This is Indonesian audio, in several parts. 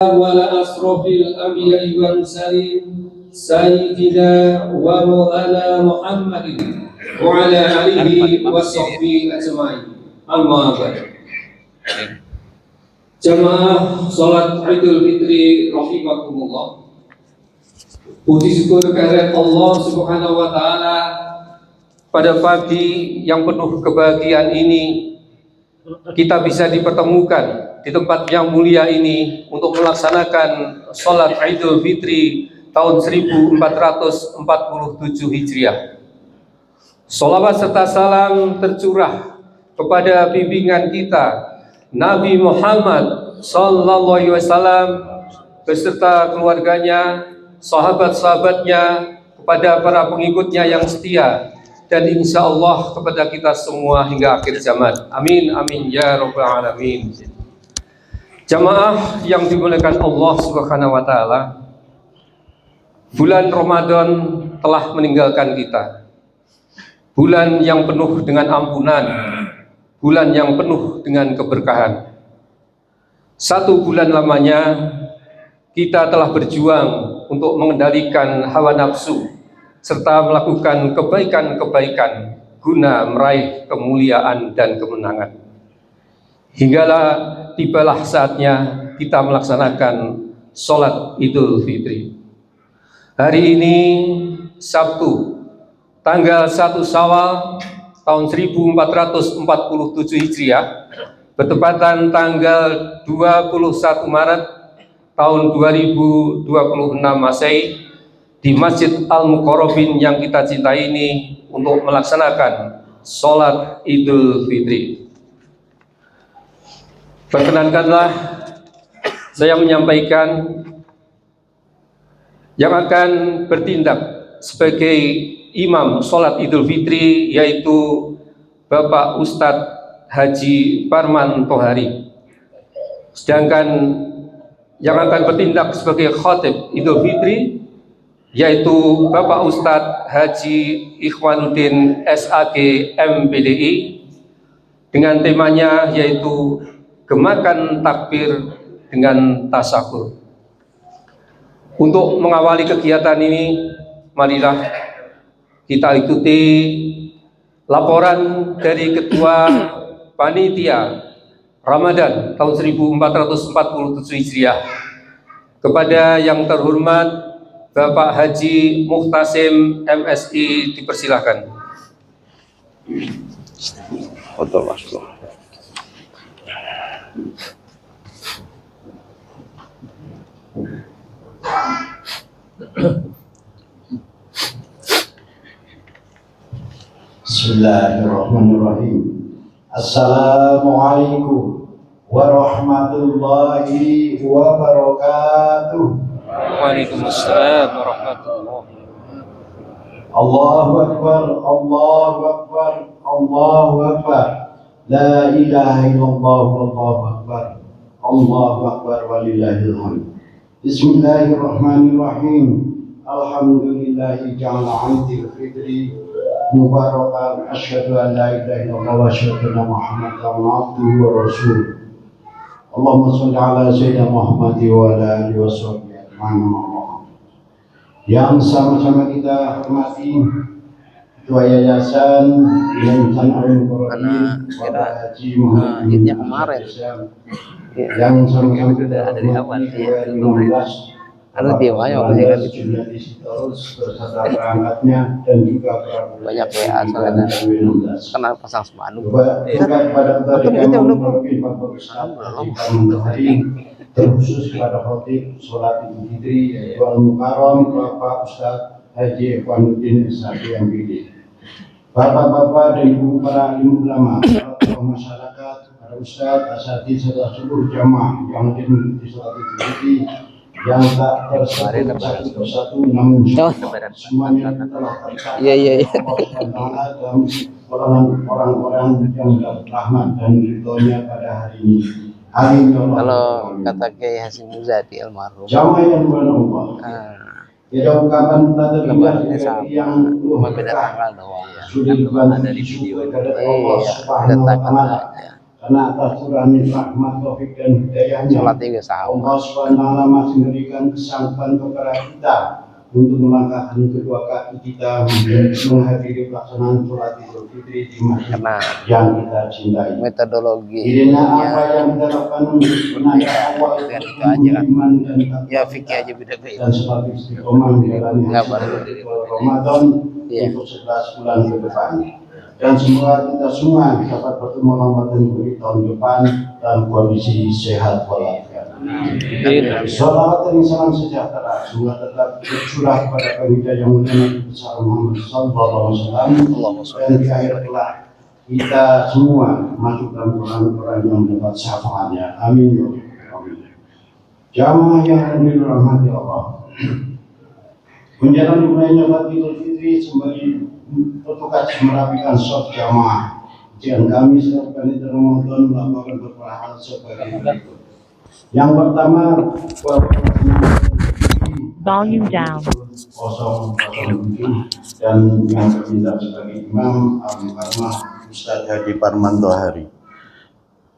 وعلى أشرف الأنبياء والمرسلين سيدنا ومولانا محمد وعلى آله وصحبه أجمعين. أما بعد. Jamaah salat Idul Fitri rahimakumullah. Puji syukur kehadirat Allah Subhanahu wa taala pada pagi yang penuh kebahagiaan ini kita bisa dipertemukan di tempat yang mulia ini untuk melaksanakan salat Idul Fitri tahun 1447 Hijriah. Sholawat serta salam tercurah kepada bimbingan kita Nabi Muhammad sallallahu alaihi wasallam beserta keluarganya, sahabat-sahabatnya, kepada para pengikutnya yang setia, dan insya Allah kepada kita semua hingga akhir zaman. Amin amin ya rabbal alamin. Jamaah yang dimuliakan Allah Subhanahu wa taala, bulan Ramadan telah meninggalkan kita. Bulan yang penuh dengan ampunan, bulan yang penuh dengan keberkahan. Satu bulan lamanya kita telah berjuang untuk mengendalikan hawa nafsu serta melakukan kebaikan-kebaikan guna meraih kemuliaan dan kemenangan. Hinggalah tibalah saatnya kita melaksanakan sholat Idul Fitri. Hari ini Sabtu, tanggal 1 Syawal tahun 1447 Hijriah, bertepatan tanggal 21 Maret tahun 2026 Masehi, di Masjid Al-Muqarrabin yang kita cintai ini untuk melaksanakan sholat Idul Fitri. Perkenankanlah saya menyampaikan yang akan bertindak sebagai imam sholat Idul Fitri, yaitu Bapak Ustadz Haji Parman Tohari. Sedangkan yang akan bertindak sebagai khatib Idul Fitri yaitu Bapak Ustadz Haji Ikhwanuddin SAG MPDI, dengan temanya yaitu Gemakan Takbir dengan Tasyakur. Untuk mengawali kegiatan ini, marilah kita ikuti laporan dari Ketua Panitia Ramadan tahun 1447 Hijriah kepada yang terhormat Bapak Haji Muhtasim MSI, dipersilahkan. Bismillahirrahmanirrahim. Assalamualaikum warahmatullahi wabarakatuh. Waalaikumsalam warahmatullahi wabarakatuh. Allahu Akbar, Allahu Akbar, Allahu Akbar. La ilaha illallah, Allahu Akbar, Allahu Akbar, walillahil hamd. Bismillahirrahmanirrahim. Alhamdulillahi ja'ala 'idul fitri mubarakan. Asyhadu an la ilaha illallah wa asyhadu anna Muhammadan abduhu wa rasuluh. Allahumma shalli ala sayyidina Muhammad wa ala alihi wa sahbihi. Yang sama-sama kita hormati Ketua Yayasan Yayasan Al-Muqarrabin Bapak Haji Muhammad kemarin yang sama-sama kita ada di awal ya, ada di awal kan beserta perangkatnya dan juga banyak WA soalnya karena pasang spanduk. Pada terkhusus pada khotib sholat Idul Fitri yaitu Al-Mukarram Bapak Ustadz Haji Ikhwanuddin SAG MPD. Bapak-bapak dan ibu para alim ulama, para tokoh masyarakat, para ustadz, asatidz serta seluruh jamaah yang hadir mengikuti sholat Idul Fitri yang tak tersebut satu persatu, namun semuanya telah tercatat dan orang-orang yang rahmat dan ridhonya pada hari ini. Amin. Kalau kata Kiai Hasyim Muzadi almarhum, jamaah yang Allah. Ada ungkapan tak terhingga yang beda tanggal doang ya. sudah dibantu ada di video kepada Allah Subhanahu wa taala karena atas curahan rahmat taufik dan hidayahnya Sholat tiga sahur. Allah SWT masih memberikan kesanggupan kepada kita untuk melangkahkan kedua kaki kita menghadiri pelaksanaan sholat Idul Fitri di masjid Karena yang kita cintai. metodologi Kiranya apa yang kita lakukan menayar awal dengan itu aja kan. iman dan Ya fikih aja beda-beda. dan sebab istiqomah menjalani Nggak baru. Ramadan Iya. untuk 11 bulan ke depan. Dan semoga kita semua dapat bertemu Ramadan di tahun depan dalam kondisi sehat walafiat. Salawat dan salam sejahtera semoga tetap tercurah kepada baginda yang mulia Nabi besar Muhammad Sallallahu Alaihi Wasallam dan di akhir kelak kita semua masuk dalam orang-orang yang mendapat syafaatnya. Amin ya Rabbal. Jamaah yang dirahmati Allah. Menjalani mulainya sholat Idul Fitri sembari bertugas merapikan sholat jamaah. Jangan kami setiap kali Ramadan melakukan beberapa hal sebagai berikut. Yang pertama, Volume down. 007 dan yang bertindak sebagai imam Al-Mukarramah Ustadz Haji Parmanto Hari.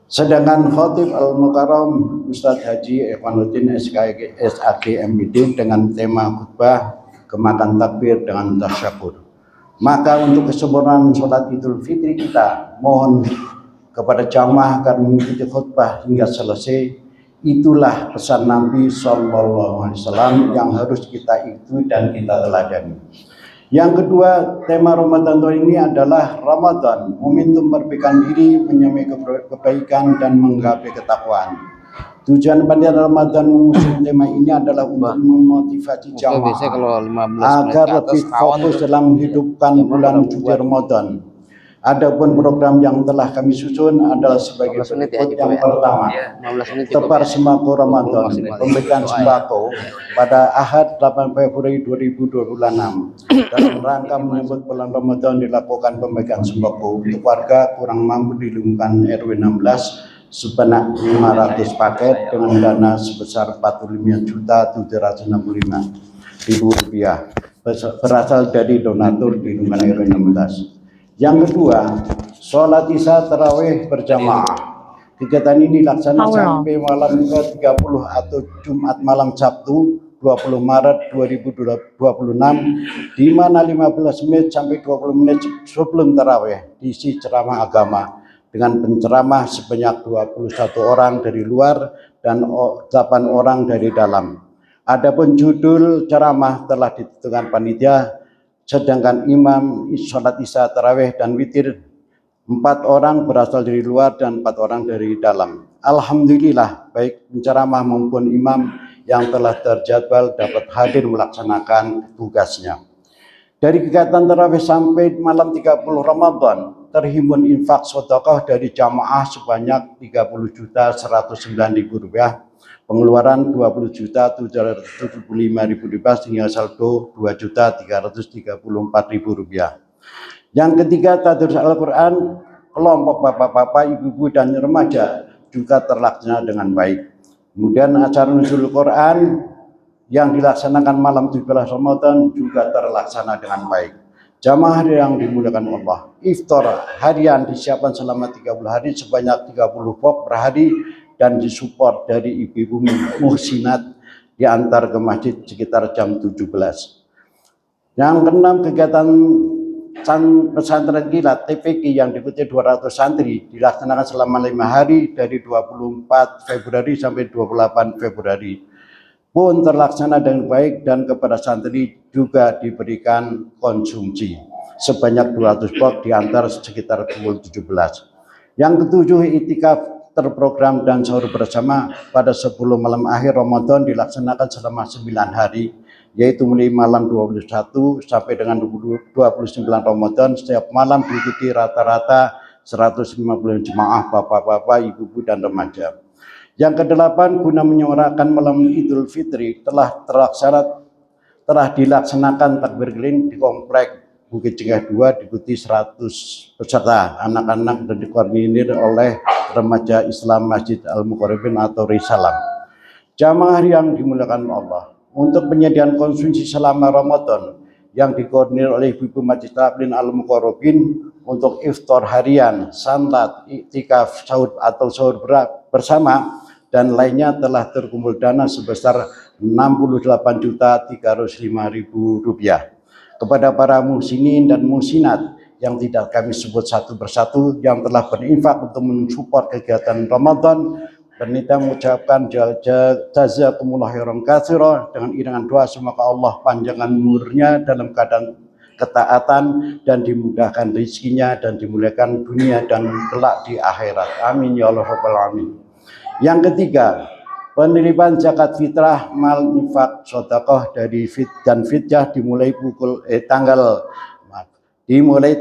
Sedangkan Khatib Al-Mukarram Ustadz Haji Evanuddin SAG MBD dengan tema khutbah kemakan takbir dengan tasyakur. Maka untuk kesempurnaan sholat Idul Fitri kita mohon kepada jamaah akan mengikuti khutbah hingga selesai. Itulah pesan Nabi Sallallahu Alaihi Wasallam yang harus kita ikuti dan kita teladani. Yang kedua, tema Ramadan tahun ini adalah Ramadan, momentum perbaikan diri, menyamai kebaikan dan menggapai ketakwaan. Tujuan pada Ramadan mengusung tema ini adalah untuk memotivasi jamaah kalau 15 menit agar ke atas, lebih kawan fokus dalam menghidupkan bulan suci Ramadan. Adapun program yang telah kami susun adalah sebagai 15 menit ya, berikut. cukup Yang ya. pertama, 15 menit cukup tebar ya. sembako Ramadan, Maksimal. pembagian sembako pada Ahad 8 Februari 2026. Dalam rangka menyambut bulan Ramadan dilakukan pembagian sembako untuk warga kurang mampu di lingkungan RW 16 sebanyak 500 paket dengan dana sebesar Rp45.765.000 berasal dari donatur di lingkungan RW 16. Yang kedua, sholat Isya Tarawih berjamaah. Kegiatan ini dilaksanakan sampai malam ke-30 atau Jumat malam Sabtu 20 Maret 2026, di mana 15 menit sampai 20 menit sebelum tarawih diisi ceramah agama dengan penceramah sebanyak 21 orang dari luar dan 8 orang dari dalam. Adapun judul ceramah telah ditentukan panitia, sedangkan imam sholat Isya Tarawih dan witir 4 orang berasal dari luar dan 4 orang dari dalam. Alhamdulillah, baik penceramah maupun imam yang telah terjadwal dapat hadir melaksanakan tugasnya. Dari kegiatan tarawih sampai malam 30 Ramadan, terhimpun infak sedekah dari jamaah sebanyak Rp30.109.000, pengeluaran Rp20.775.000 sehingga saldo Rp2.334.000. Yang ketiga, tadarus Al-Quran kelompok bapak-bapak, ibu-ibu dan remaja juga terlaksana dengan baik. Kemudian acara nuzul Quran yang dilaksanakan malam 17 Ramadan juga terlaksana dengan baik. Jamaah yang dimuliakan Allah, iftar harian disiapkan selama 30 hari sebanyak 30 pok per hari dan disupport dari ibu-ibu muhsinat diantar ke masjid sekitar jam 17. Yang keenam, kegiatan pesantren kilat TPQ yang diikuti 200 santri dilaksanakan selama 5 hari dari 24 Februari sampai 28 Februari pun terlaksana dengan baik dan kepada santri juga diberikan konsumsi sebanyak 200 pok diantar sekitar pukul 17. Yang ketujuh, itikaf terprogram dan sahur bersama pada 10 malam akhir Ramadan dilaksanakan selama 9 hari, yaitu mulai malam 21 sampai dengan 29 Ramadan. Setiap malam diikuti rata-rata 150 jemaah bapak-bapak, ibu-ibu dan remaja. Yang kedelapan, guna menyuarakan malam Idul Fitri telah dilaksanakan takbir keliling di komplek Bukit Cengkeh 2 diikuti 100 peserta anak-anak dan dikoordinir oleh remaja Islam Masjid Al-Muqarrabin atau Risalam. Jamaah yang dimuliakan Allah, untuk penyediaan konsumsi selama Ramadan yang dikoordinir oleh Ibu Majlis Taklim Al-Muqarrabin untuk iftar harian, santat, iktikaf, sahur atau sahur bersama dan lainnya telah terkumpul dana sebesar Rp68.305.000 kepada para muhsinin dan muhsinat yang tidak kami sebut satu persatu yang telah berinfak untuk mensupport kegiatan Ramadan. Panitia mengucapkan jazakumullah khairan katsira dengan iringan doa semoga Allah panjangkan umurnya dalam keadaan ketaatan dan dimudahkan rezekinya dan dimuliakan dunia dan kelak di akhirat. Amin ya Allah rabbal alamin. Yang ketiga, penerimaan zakat fitrah, mal, infak, sedekah dari dan fidyah dimulai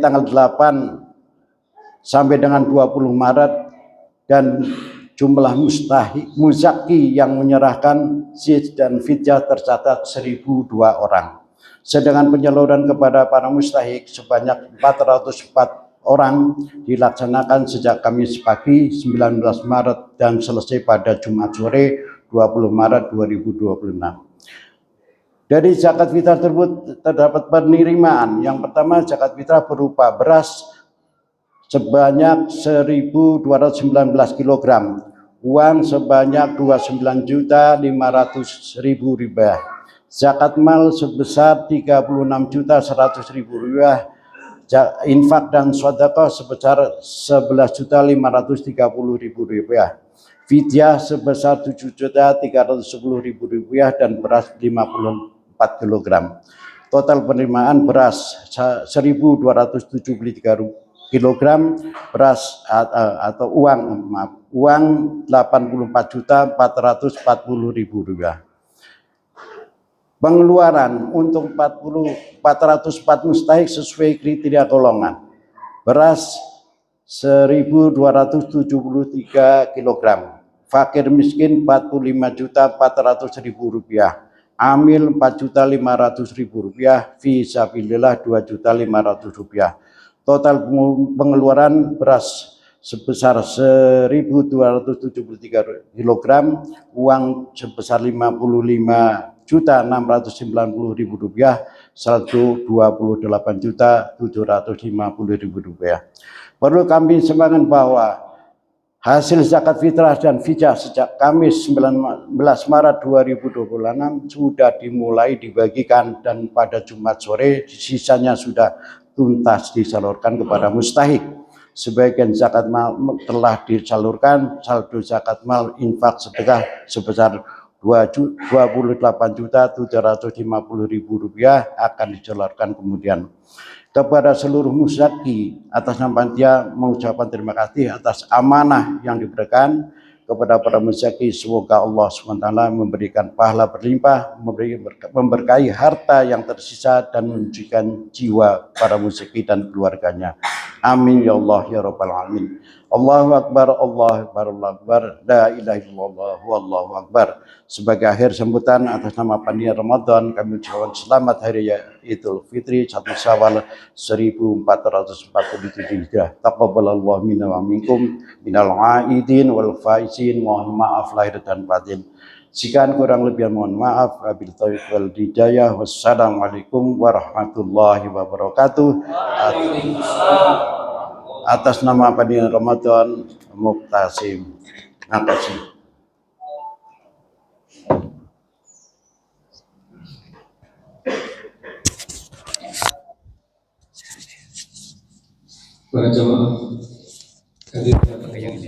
tanggal 8 sampai dengan 20 Maret dan jumlah muzaki yang menyerahkan zid dan fidyah tercatat 1.002 orang. Sedangkan penyaluran kepada para mustahik sebanyak 404 orang dilaksanakan sejak Kamis pagi 19 Maret dan selesai pada Jumat sore 20 Maret 2026. Dari zakat fitrah tersebut terdapat penerimaan. Yang pertama, zakat fitrah berupa beras sebanyak 1.219 kg, uang sebanyak Rp29.500.000, zakat mal sebesar Rp36.100.000, infak dan sedekah sebesar Rp11.530.000, fidyah sebesar Rp7.310.000 dan beras 54 kg. Total penerimaan beras 1.273 kg, beras atau uang 84.440.000. Pengeluaran untuk 404 mustahik sesuai kriteria golongan. Beras 1.273 kg, fakir miskin 45.400.000 rupiah, amil 4.500.000 rupiah, fisabilillah 2.500.000 rupiah. Total pengeluaran beras sebesar 1.273 kg, uang sebesar 55.690.000 rupiah, saldo 28.750.000 rupiah. Perlu kami sampaikan bahwa hasil zakat fitrah dan fidyah sejak Kamis 19 Maret 2026 sudah dimulai dibagikan dan pada Jumat sore sisanya sudah tuntas disalurkan kepada mustahik. Sebagian zakat mal telah disalurkan, saldo zakat mal infak sedekah sebesar Rp28.750.000 akan disalurkan kemudian. Kepada seluruh muzaki atas nama panitia mengucapkan terima kasih atas amanah yang diberikan kepada para muzaki. Semoga Allah SWT memberikan pahala berlimpah, memberkahi harta yang tersisa dan mensucikan jiwa para muzaki dan keluarganya. Amin ya Allah ya rabbal alamin. Allahu akbar, Allahu akbar, Allahu akbar, la ilaha illallah, wallahu akbar. Sebagai akhir sambutan atas nama panitia Ramadan, kami ucapkan selamat hari Idul Fitri 1 Syawal 1447 Hijriah. Taqabbalallahu minna wa minkum minal aidin wal faizin. Mohon maaf lahir dan batin. Sekian kurang lebih mohon maaf. Wabillahi taufiq wal hidayah. Wassalamualaikum warahmatullahi wabarakatuh. Atas nama panitia Ramadan Muqtasim. Terima kasih. Para jamaah hadirin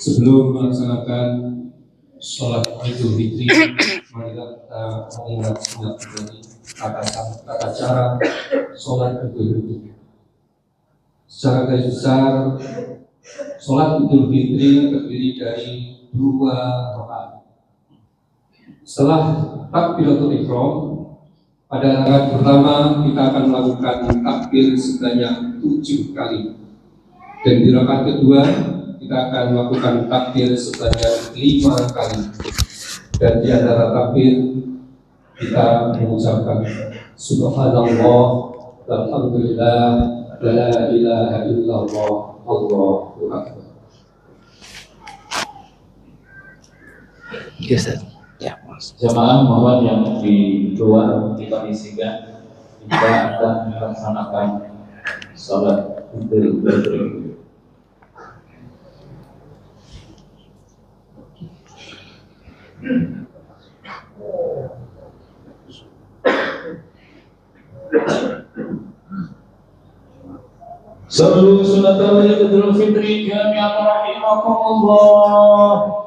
sebelum melaksanakan sholat Idul Fitri, marilah kita mengingat kembali tata cara sholat Idul Fitri. Secara garis besar, sholat Idul Fitri terdiri dari 2 rakaat. Setelah takbiratul ihram, pada rakaat pertama kita akan melakukan takbir sebanyak 7 kali, dan di rakaat kedua kita akan melakukan takbir sebanyak 5 kali. Dan di antara takbir kita mengucapkan Subhanallah, Alhamdulillah, la ilaha illallah, Allahu akbar. Ya, Mas. Jemaah mohon yang di luar dikondisikan kita akan melaksanakan Salat Idul Fitri. Sallu sunnatal Idul Fitri jami'an rahimakumullah.